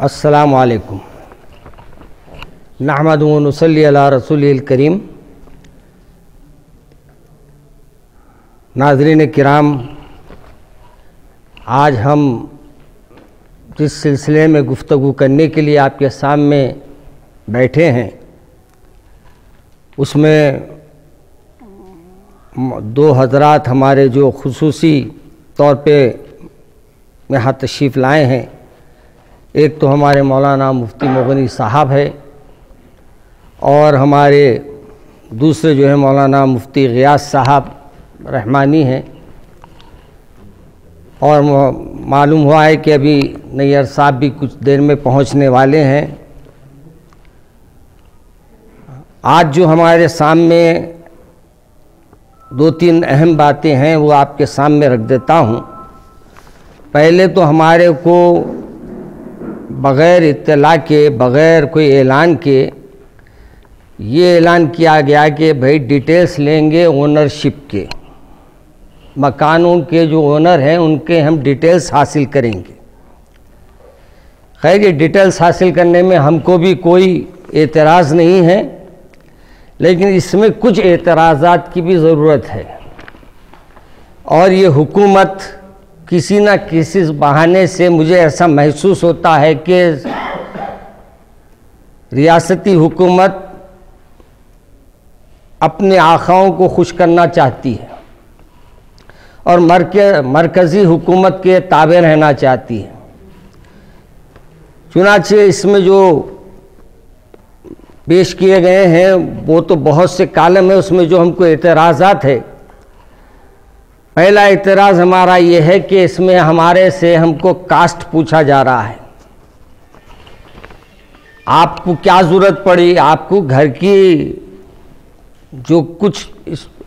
अस्सलामु अलैकुम नहमदु व नुसल्ली अला रसूलिल करीम। नाज़रीन किराम, आज हम जिस सिलसिले में गुफ्तगू करने के लिए आपके सामने बैठे हैं उसमें दो हज़रात हमारे जो खुसूसी तौर पे यहाँ तशरीफ़ लाए हैं। एक तो हमारे मौलाना मुफ्ती मुग़नी साहब है और हमारे दूसरे जो है मौलाना मुफ्ती ग़ियास साहब रहमानी हैं। और मालूम हुआ है कि अभी नैयर साहब भी कुछ देर में पहुंचने वाले हैं। आज जो हमारे सामने दो तीन अहम बातें हैं वो आपके सामने रख देता हूं। पहले तो हमारे को बग़ैर इत्तला के, बग़ैर कोई ऐलान के ये ऐलान किया गया कि भाई डिटेल्स लेंगे ओनरशिप के, मकानों के जो ओनर हैं उनके हम डिटेल्स हासिल करेंगे। खैर, ये डिटेल्स हासिल करने में हमको भी कोई एतराज़ नहीं है, लेकिन इसमें कुछ एतराज़ात की भी ज़रूरत है। और ये हुकूमत किसी न किसी बहाने से, मुझे ऐसा महसूस होता है कि रियासती हुकूमत अपने आखाओं को खुश करना चाहती है और मरकज़ी हुकूमत के ताबे रहना चाहती है। चुनांचे इसमें जो पेश किए गए हैं वो तो बहुत से कालम है, उसमें जो हमको एतराज़ात है, पहला एतराज़ हमारा ये है कि इसमें हमारे से हमको कास्ट पूछा जा रहा है। आपको क्या ज़रूरत पड़ी, आपको घर की जो कुछ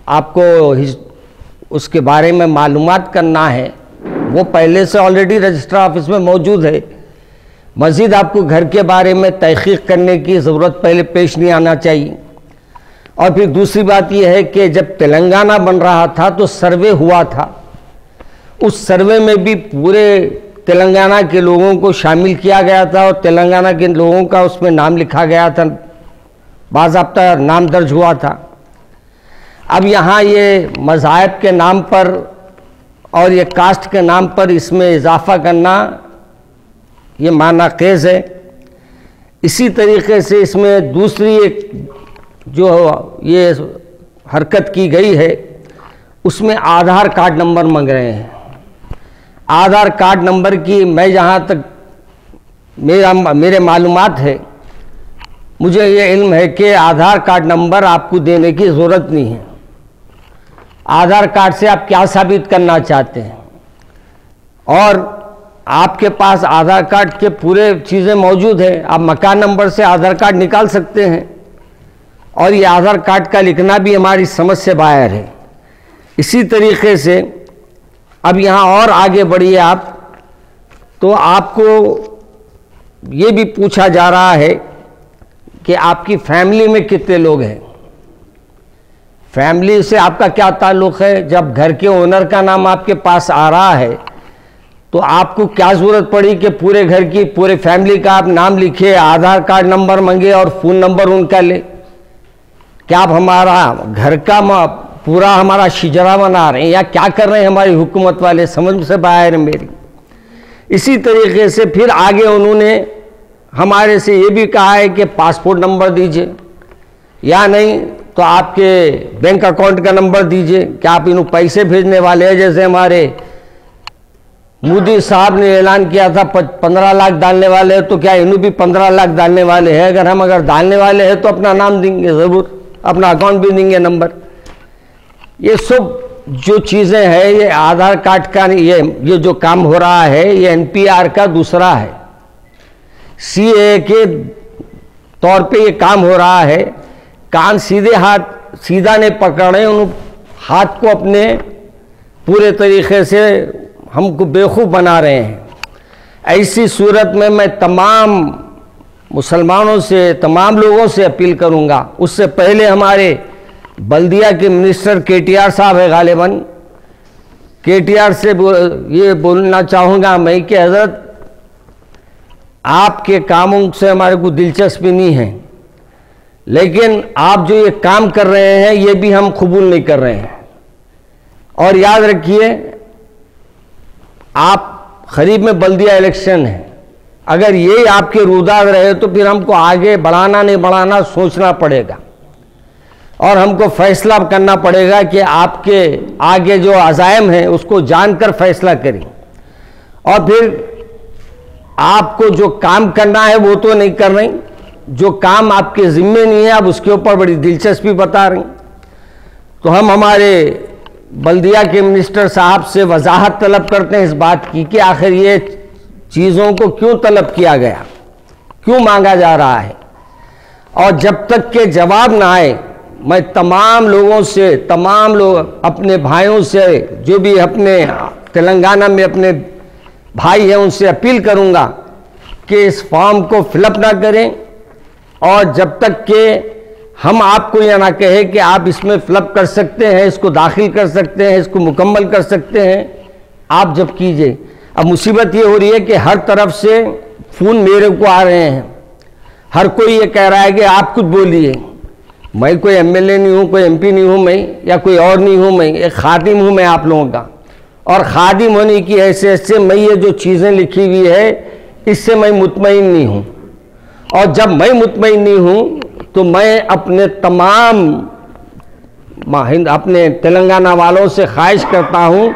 आपको उसके बारे में मालूमात करना है वो पहले से ऑलरेडी रजिस्ट्रार ऑफिस में मौजूद है। मज़ीद आपको घर के बारे में तहक़ीक़ करने की ज़रूरत पहले पेश नहीं आना चाहिए। और फिर दूसरी बात यह है कि जब तेलंगाना बन रहा था तो सर्वे हुआ था, उस सर्वे में भी पूरे तेलंगाना के लोगों को शामिल किया गया था और तेलंगाना के लोगों का उसमें नाम लिखा गया था, बाज़ाब्ता नाम दर्ज हुआ था। अब यहाँ ये मज़ाहिब के नाम पर और ये कास्ट के नाम पर इसमें इजाफ़ा करना ये मानाक़ेज़ है। इसी तरीके से इसमें दूसरी एक जो ये हरकत की गई है उसमें आधार कार्ड नंबर मांग रहे हैं। आधार कार्ड नंबर की मैं जहाँ तक मेरे मालूमात है, मुझे ये इल्म है कि आधार कार्ड नंबर आपको देने की ज़रूरत नहीं है। आधार कार्ड से आप क्या साबित करना चाहते हैं, और आपके पास आधार कार्ड के पूरे चीज़ें मौजूद है। आप मकान नंबर से आधार कार्ड निकाल सकते हैं और ये आधार कार्ड का लिखना भी हमारी समझ से बाहर है। इसी तरीके से अब यहाँ और आगे बढ़िए आप, तो आपको ये भी पूछा जा रहा है कि आपकी फैमिली में कितने लोग हैं। फैमिली से आपका क्या ताल्लुक़ है। जब घर के ओनर का नाम आपके पास आ रहा है तो आपको क्या ज़रूरत पड़ी कि पूरे घर की, पूरे फैमिली का आप नाम लिखे, आधार कार्ड नंबर मांगे और फ़ोन नंबर उनका ले। क्या आप हमारा घर का पूरा हमारा शिजरा बना रहे हैं या क्या कर रहे हैं हमारी हुकूमत वाले, समझ से बाहर है मेरी। इसी तरीके से फिर आगे उन्होंने हमारे से ये भी कहा है कि पासपोर्ट नंबर दीजिए, या नहीं तो आपके बैंक अकाउंट का नंबर दीजिए। क्या आप इन्हों पैसे भेजने वाले हैं? जैसे हमारे मोदी साहब ने ऐलान किया था 15 लाख डालने वाले हैं, तो क्या इन्हों भी 15 लाख डालने वाले हैं? अगर डालने वाले हैं तो अपना नाम देंगे ज़रूर, अपना अकाउंट भी देंगे, नंबर। ये सब जो चीज़ें हैं, ये आधार कार्ड का ये जो काम हो रहा है ये एनपीआर का दूसरा है। सीए के तौर पे ये काम हो रहा है। कान सीधा नहीं पकड़े, उन हाथ को अपने पूरे तरीके से हमको बेवकूफ़ बना रहे हैं। ऐसी सूरत में मैं तमाम मुसलमानों से, तमाम लोगों से अपील करूंगा। उससे पहले हमारे बल्दिया के मिनिस्टर केटीआर साहब है, गालिबन केटीआर से ये बोलना चाहूँगा मैं कि हज़रत आपके कामों से हमारे को दिलचस्पी नहीं है, लेकिन आप जो ये काम कर रहे हैं ये भी हम कबूल नहीं कर रहे हैं। और याद रखिए, आप करीब में बल्दिया इलेक्शन है, अगर ये आपके रुदाद रहे तो फिर हमको आगे बढ़ाना नहीं बढ़ाना सोचना पड़ेगा और हमको फैसला करना पड़ेगा कि आपके आगे जो अज़ाइम है उसको जानकर फैसला करें। और फिर आपको जो काम करना है वो तो नहीं कर रही, जो काम आपके जिम्मे नहीं है आप उसके ऊपर बड़ी दिलचस्पी बता रही। तो हम हमारे बल्दिया के मिनिस्टर साहब से वजाहत तलब करते हैं इस बात की कि आखिर ये चीज़ों को क्यों तलब किया गया, क्यों मांगा जा रहा है। और जब तक के जवाब ना आए, मैं तमाम लोगों से, तमाम लोग अपने भाइयों से, जो भी अपने तेलंगाना में अपने भाई हैं उनसे अपील करूंगा कि इस फॉर्म को फिलअप ना करें। और जब तक के हम आपको यह ना कहें कि आप इसमें फिलअप कर सकते हैं, इसको दाखिल कर सकते हैं, इसको मुकम्मल कर सकते हैं, आप जब कीजिए। अब मुसीबत ये हो रही है कि हर तरफ से फ़ोन मेरे को आ रहे हैं, हर कोई ये कह रहा है कि आप कुछ बोलिए। मैं कोई एमएलए नहीं हूँ, कोई एमपी नहीं हूँ मैं, या कोई और नहीं हूँ मैं, एक खादिम हूँ मैं आप लोगों का। और खादिम होने की हैसियत से मैं ये जो चीज़ें लिखी हुई है इससे मैं मुतमईन नहीं हूँ। और जब मैं मुतमईन नहीं हूँ तो मैं अपने तमाम अपने तेलंगाना वालों से ख्वाहिश करता हूँ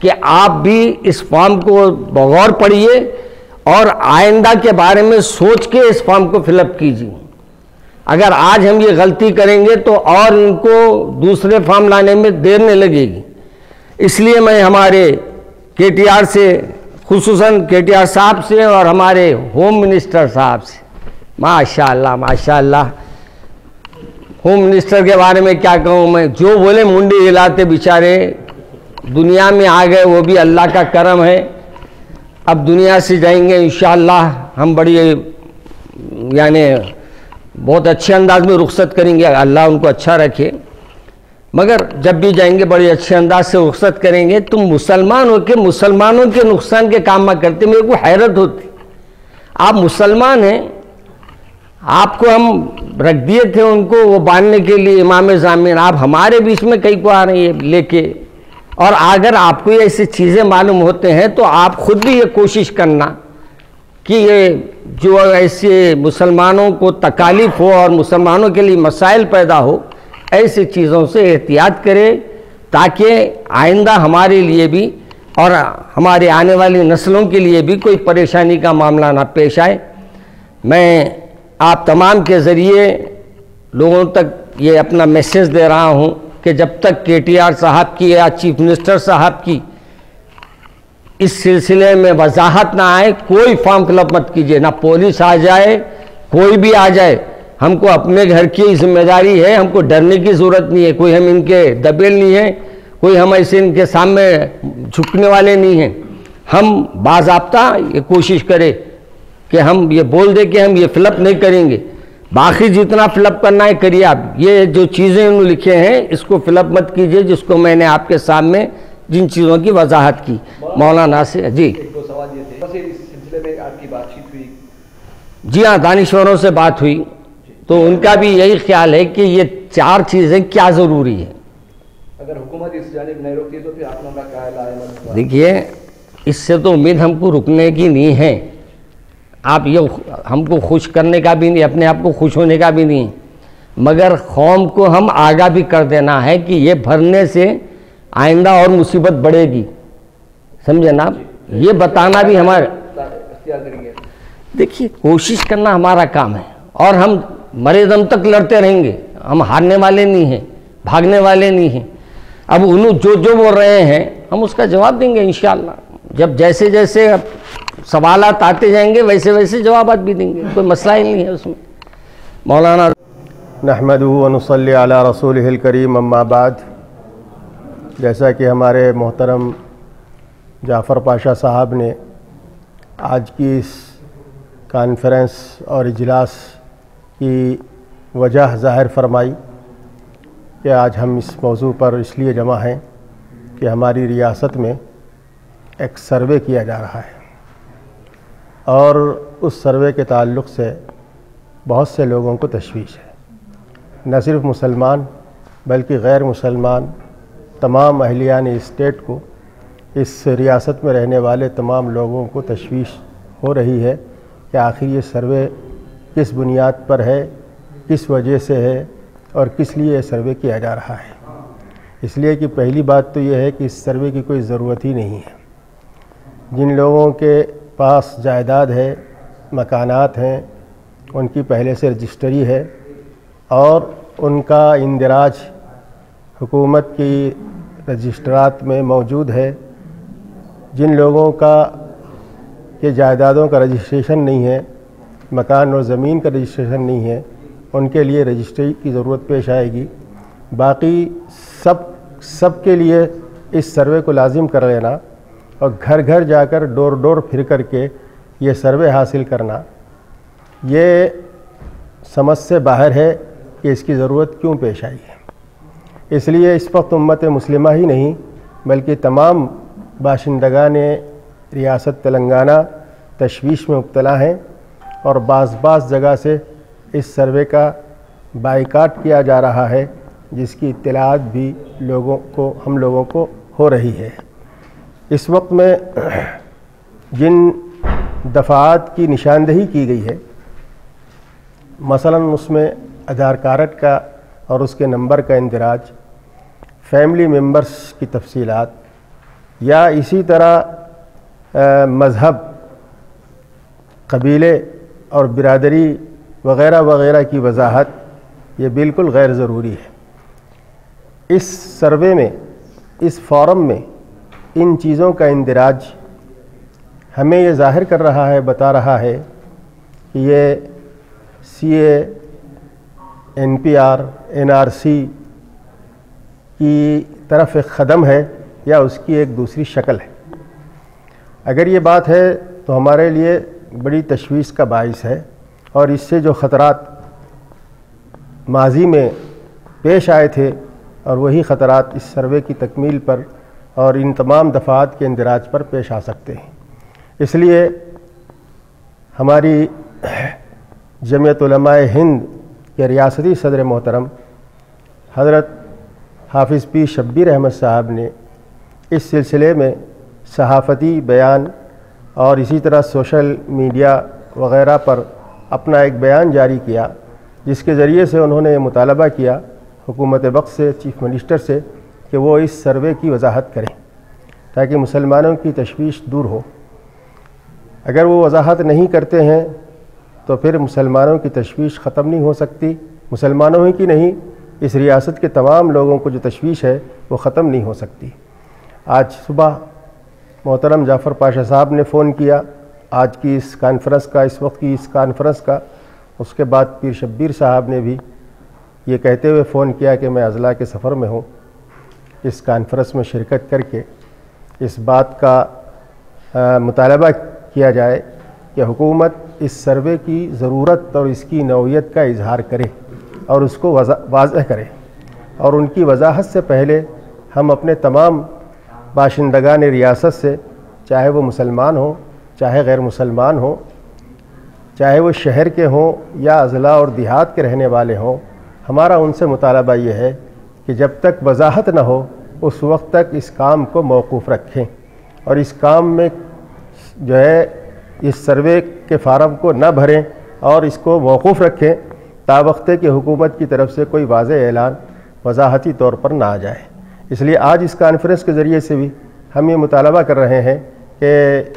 कि आप भी इस फॉर्म को बगौर पढ़िए और आइंदा के बारे में सोच के इस फॉर्म को फिलअप कीजिए। अगर आज हम ये गलती करेंगे तो और इनको दूसरे फॉर्म लाने में देर नहीं लगेगी। इसलिए मैं हमारे केटीआर से, खुसूसन केटीआर साहब से और हमारे होम मिनिस्टर साहब से, माशाअल्लाह माशाअल्लाह, होम मिनिस्टर के बारे में क्या कहूँ मैं, जो बोले मुंडी हिलाते बेचारे, दुनिया में आ गए, वो भी अल्लाह का करम है। अब दुनिया से जाएंगे इंशाअल्लाह, हम बड़ी यानी बहुत अच्छे अंदाज में रुखसत करेंगे, अल्लाह उनको अच्छा रखे। मगर जब भी जाएंगे बड़े अच्छे अंदाज से रुखसत करेंगे। तुम मुसलमान हो के मुसलमानों के नुकसान के काम में करते, मेरे को हैरत होती। आप मुसलमान हैं, आपको हम रख दिए थे उनको वो बांधने के लिए इमाम ज़ामिन, आप हमारे बीच में कहीं को आ रही है लेके। और अगर आपको ऐसी चीज़ें मालूम होते हैं तो आप खुद भी ये कोशिश करना कि ये जो ऐसे मुसलमानों को तकालीफ हो और मुसलमानों के लिए मसाइल पैदा हो, ऐसी चीज़ों से एहतियात करें ताकि आइंदा हमारे लिए भी और हमारे आने वाली नस्लों के लिए भी कोई परेशानी का मामला ना पेश आए। मैं आप तमाम के ज़रिए लोगों तक ये अपना मैसेज दे रहा हूँ कि जब तक केटीआर साहब की या चीफ मिनिस्टर साहब की इस सिलसिले में वजाहत ना आए, कोई फॉर्म फिलअप मत कीजिए। ना पुलिस आ जाए, कोई भी आ जाए, हमको अपने घर की जिम्मेदारी है, हमको डरने की ज़रूरत नहीं है। कोई हम इनके दबेल नहीं है, कोई हम ऐसे इनके सामने झुकने वाले नहीं हैं। हम बाज़ाब्ता ये कोशिश करें कि हम ये बोल दें कि हम ये फिलअप नहीं करेंगे, बाकी जितना फिलअप करना है करिए। आप ये जो चीज़ें उन्होंने लिखे हैं इसको फिलअप मत कीजिए, जिसको मैंने आपके सामने जिन चीज़ों की वजाहत की। मौलाना से जी, एक दो सवाल ये थे, इस सिलसिले में आपकी बातचीत हुई? जी हाँ, दानिश्वरों से बात हुई तो उनका भी यही ख्याल है कि ये चार चीज़ें क्या ज़रूरी है। अगर हुकूमत इस जानिब नहीं रोकती तो फिर आप लोगों का क्या है? देखिए, इससे तो उम्मीद हमको रुकने की नहीं है। आप ये हमको खुश करने का भी नहीं, अपने आप को खुश होने का भी नहीं, मगर कौम को हम आगाह भी कर देना है कि ये भरने से आइंदा और मुसीबत बढ़ेगी, समझे ना आप। ये बताना भी हमारा, देखिए कोशिश करना हमारा काम है और हम मरे दम तक लड़ते रहेंगे। हम हारने वाले नहीं हैं, भागने वाले नहीं हैं। अब उन्होंने जो जो बोल रहे हैं हम उसका जवाब देंगे इंशाअल्लाह। जब जैसे जैसे सवालात आते जाएंगे वैसे वैसे जवाब भी देंगे, कोई मसला ही नहीं है उसमें। मौलाना नहमदुहु व नुसल्ली अला रसूलिहिल करीम, अम्मा बाद। जैसा कि हमारे मोहतरम जाफ़र पाशा साहब ने आज की इस कॉन्फ्रेंस और इजलास की वजह ज़ाहिर फरमाई कि आज हम इस मौजू पर इसलिए जमा हैं कि हमारी रियासत में एक सर्वे किया जा रहा है और उस सर्वे के ताल्लुक़ से बहुत से लोगों को तशवीश है। न सिर्फ मुसलमान बल्कि गैर मुसलमान तमाम अहलियान स्टेट को, इस रियासत में रहने वाले तमाम लोगों को तशवीश हो रही है कि आखिर ये सर्वे किस बुनियाद पर है, किस वजह से है और किस लिए ये सर्वे किया जा रहा है। इसलिए कि पहली बात तो ये है कि इस सर्वे की कोई ज़रूरत ही नहीं है। जिन लोगों के पास जायदाद है, मकानात हैं, उनकी पहले से रजिस्ट्री है और उनका इंदराज हुकूमत की रजिस्ट्रात में मौजूद है। जिन लोगों का के जायदादों का रजिस्ट्रेशन नहीं है, मकान और ज़मीन का रजिस्ट्रेशन नहीं है, उनके लिए रजिस्ट्री की ज़रूरत पेश आएगी। बाकी सब के लिए इस सर्वे को लाजिम कर लेना और घर घर जाकर डोर डोर फिर करके ये सर्वे हासिल करना, ये समझ से बाहर है कि इसकी ज़रूरत क्यों पेश आई है। इसलिए इस वक्त उम्मत मुस्लिमा ही नहीं बल्कि तमाम बाशिंदगान रियासत तेलंगाना तशवीश में मुब्तला हैं और बाज़ जगह से इस सर्वे का बाइकाट किया जा रहा है, जिसकी इत्तलात भी हम लोगों को हो रही है। इस वक्त में जिन दफ़ात की निशानदही की गई है, मसलन उसमें आधार कार्ड का और उसके नंबर का इंदराज, फैमिली मेंबर्स की तफसीलात या इसी तरह मज़हब, कबीले और बिरादरी वग़ैरह वग़ैरह की वजाहत, ये बिल्कुल गैर ज़रूरी है। इस सर्वे में, इस फॉरम में इन चीज़ों का इंदराज हमें ये ज़ाहिर कर रहा है, बता रहा है कि ये CA, NPR, NRC की तरफ एक कदम है या उसकी एक दूसरी शक्ल है। अगर ये बात है तो हमारे लिए बड़ी तशवीश का बाइस है और इससे जो ख़तरात माजी में पेश आए थे और वही ख़तरात इस सर्वे की तकमील पर और इन तमाम दफ़ात के इंदराज पर पेश आ सकते हैं। इसलिए हमारी जमियत उलमाए हिंद के रियासती सदर मोहतरम हज़रत हाफिज़ पीर शब्बीर अहमद साहब ने इस सिलसिले में सहाफ़ती बयान और इसी तरह सोशल मीडिया वग़ैरह पर अपना एक बयान जारी किया, जिसके ज़रिए से उन्होंने मुतालबा किया हुकूमत वक्त से, चीफ़ मिनिस्टर से, कि वो इस सर्वे की वजाहत करें ताकि मुसलमानों की तशवीश दूर हो। अगर वो वजाहत नहीं करते हैं तो फिर मुसलमानों की तशवीश ख़त्म नहीं हो सकती। मुसलमानों ही की नहीं, इस रियासत के तमाम लोगों को जो तशवीश है वो ख़त्म नहीं हो सकती। आज सुबह मोहतरम जाफ़र पाशा साहब ने फ़ोन किया आज की इस कॉन्फ्रेंस का, इस वक्त की इस कॉन्फ्रेंस का। उसके बाद पीर शब्बीर साहब ने भी ये कहते हुए फ़ोन किया कि मैं अज़ला के सफ़र में हूँ, इस कॉन्फ्रेंस में शिरकत करके इस बात का मुतालबा किया जाए कि हुकूमत इस सर्वे की ज़रूरत और इसकी नौइयत का इजहार करे और उसको वाज़ह करे। और उनकी वजाहत से पहले हम अपने तमाम बाशिंदगान रियासत से, चाहे वो मुसलमान हो, चाहे गैर मुसलमान हो, चाहे वो शहर के हों या अज़ला और देहात के रहने वाले हों, हमारा उनसे मुतालबा ये है कि जब तक वजाहत न हो उस वक्त तक इस काम को मौकूफ़ रखें और इस काम में जो है इस सर्वे के फार्म को न भरें और इसको मौकूफ़ रखें तावक्ते कि हुकूमत की तरफ से कोई वाज़ेह ऐलान वजाहती तौर पर ना आ जाए। इसलिए आज इस कॉन्फ्रेंस के ज़रिए से भी हम ये मुतालबा कर रहे हैं कि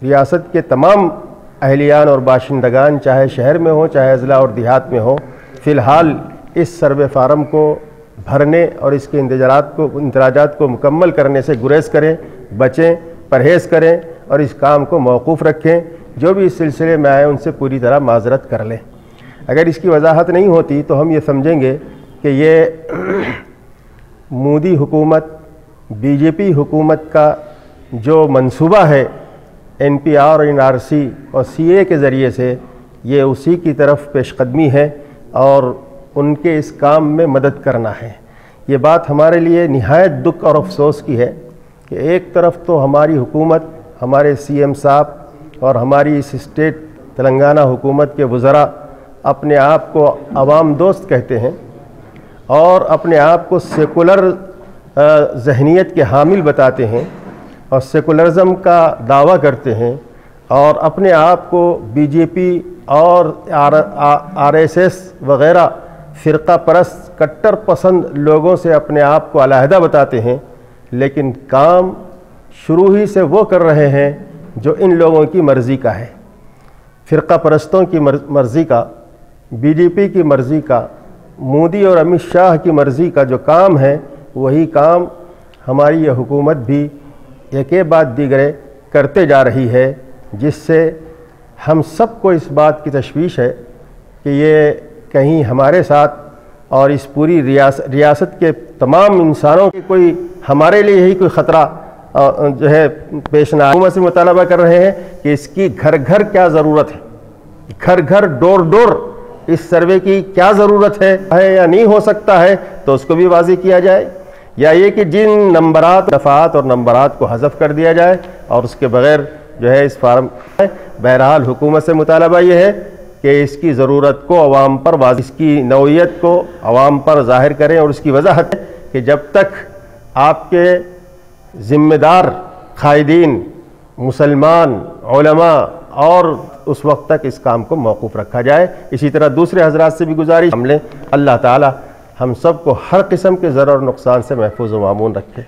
रियासत के तमाम अहलियान और बाशिंदगान, चाहे शहर में हो चाहे अज़ला और देहात में हो, फ़िलहाल इस सर्वे फार्म को भरने और इसके इंदराजात को मुकम्मल करने से गुरेज करें, बचें, परहेज़ करें और इस काम को मौकूफ़ रखें। जो भी इस सिलसिले में आए उनसे पूरी तरह माज़रत कर लें। अगर इसकी वजाहत नहीं होती तो हम ये समझेंगे कि ये मोदी हुकूमत, बीजेपी हुकूमत का जो मंसूबा है NPR और NRC और CA के ज़रिए से, ये उसी की तरफ पेशकदमी है और उनके इस काम में मदद करना है। ये बात हमारे लिए निहायत दुख और अफसोस की है कि एक तरफ तो हमारी हुकूमत, हमारे CM साहब और हमारी इस स्टेट तेलंगाना हुकूमत के वज़रा अपने आप को अवाम दोस्त कहते हैं और अपने आप को सेकुलर जहनीत के हामिल बताते हैं और सेकुलरिज़म का दावा करते हैं और अपने आप को बीजेपी और आरएसएस वग़ैरह फ़िरका परस्त कट्टर पसंद लोगों से अपने आप को अलहदा बताते हैं, लेकिन काम शुरू ही से वो कर रहे हैं जो इन लोगों की मर्ज़ी का है। फ़िरका परस्तों की मर्ज़ी का, बीजेपी की मर्ज़ी का, मोदी और अमित शाह की मर्ज़ी का जो काम है, वही काम हमारी ये हुकूमत भी एक बाद दीगरे करते जा रही है, जिससे हम सबको इस बात की तशवीश है कि ये कहीं हमारे साथ और इस पूरी रियासत के तमाम इंसानों की कोई हमारे लिए यही कोई ख़तरा जो है पेश ना। हुकूमत से मुतालबा कर रहे हैं कि इसकी घर घर क्या ज़रूरत है, घर घर डोर डोर इस सर्वे की क्या ज़रूरत है या नहीं हो सकता है, तो उसको भी वाज़ेह किया जाए, या ये कि जिन नंबरात दफ़ात और नंबरात को हज़फ कर दिया जाए और उसके बग़ैर जो है इस फार्म। बहरहाल हुकूमत से मुतालबा ये है कि इसकी ज़रूरत को अवाम पर इसकी नौइयत को अवाम पर ज़ाहिर करें और उसकी वजाहत है कि जब तक आपके ज़िम्मेदार कायदीन मुसलमान उलमा और उस वक्त तक इस काम को मौकूफ़ रखा जाए। इसी तरह दूसरे हज़रात से भी गुजारिश हम लें, अल्लाह ताला हम सब को हर किस्म के ज़र और नुकसान से महफूज व मामून रखे।